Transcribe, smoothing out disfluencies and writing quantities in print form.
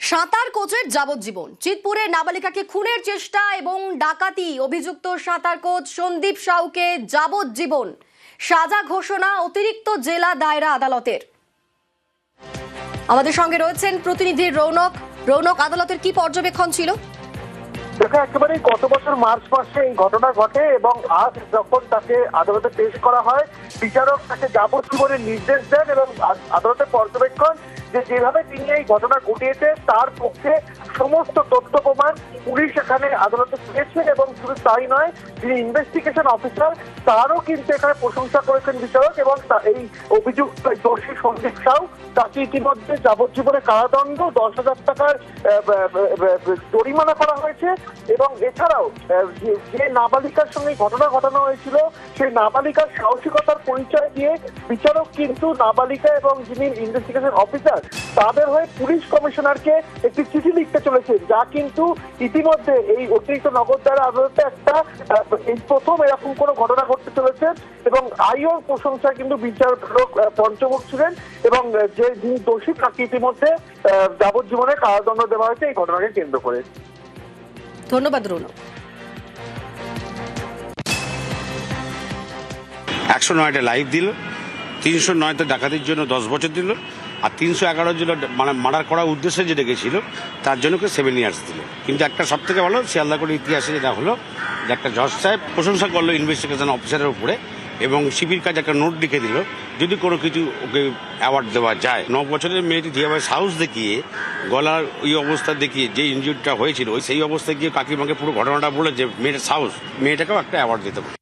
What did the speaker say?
সাঁতার কোচের যাবজ্জীবন। চিতপুরে নাবালিকাকে খুনের চেষ্টা এবং ডাকাতি অভিযুক্ত সাঁতার কোচ সন্দীপ সাউকে যাবজ্জীবন সাজা ঘোষণা অতিরিক্ত জেলা দায়রা আদালতের। আমাদের সঙ্গে রয়েছেন প্রতিনিধি রৌনক। রৌনক, আদালতের কি পর্যবেক্ষণ ছিল? দেখো, একেবারে গত বছর মার্চ মাসে এই ঘটনা ঘটে এবং আজ যখন তাকে আদালতে পেশ করা হয়, বিচারক তাকে যাবজ্জীবনের নির্দেশ দেন এবং আদালতের পর্যবেক্ষণ যেভাবে তিনি এই ঘটনা ঘটিয়েছে তার পক্ষে সমস্ত তথ্য প্রমাণ পুলিশ এখানে আদালতে পেয়েছেন এবং শুধু তাই নয়, যিনি ইনভেস্টিগেশন অফিসার তারও কিন্তু এখানে প্রশংসা করেছেন বিচারক এবং এই অভিযুক্ত দোষী সন্দীপ সাউ তাকে ইতিমধ্যে যাবজ্জীবনে কারাদণ্ড 10,000 টাকার জরিমানা করা হয়েছে এবং এছাড়াও যে নাবালিকার সঙ্গে ঘটনা ঘটানো হয়েছিল সেই নাবালিকার সাহসিকতার পরিচয় দিয়ে বিচারক কিন্তু নাবালিকা এবং যিনি ইনভেস্টিগেশন অফিসার তাদের হয়ে পুলিশ কমিশনারকে একটি চিঠি লিখতে চলেছেন, যা কিন্তু ইতিমধ্যে এই অতিরিক্ত নগর দায়রা আদালতে এই প্রথম এরকম কোনো ঘটনা ঘটতে চলেছে এবং আইওর প্রশংসায় কিন্তু বিচারক পঞ্চমুখ ছিলেন এবং যিনি দোষী তাকে ইতিমধ্যে যাবজ্জীবনে কারাদণ্ড দেওয়া হয়েছে এই ঘটনাকে কেন্দ্র করে। ধন্যবাদ রৌনক। 109টা লাইফ দিল, 309টা ডাকাতির জন্য 10 বছর দিল, আর 311 জন মানে মার্ডার করার উদ্দেশ্যে যেটা গেছিল তার জন্য 7 ইয়ার্স দিল। কিন্তু একটা সব থেকে ভালো শিয়ালদা করে ইতিহাসে যেটা হলো যে একটা জজ সাহেব প্রশংসা করলো ইনভেস্টিগেশন অফিসারের উপরে এবং সিপির কাছে একটা নোট লিখে দিল যদি কোনো কিছু ওকে অ্যাওয়ার্ড দেওয়া যায়। 9 বছরের মেয়েটি যেভাবে সাহস দেখিয়ে গলার ওই অবস্থা দেখিয়ে যে ইনজুরিটা হয়েছিল সেই অবস্থায় গিয়ে কাকিমাকে পুরো ঘটনাটা বলে যে মেয়েটার সাহস, মেয়েটাকেও একটা অ্যাওয়ার্ড দিতে পারে।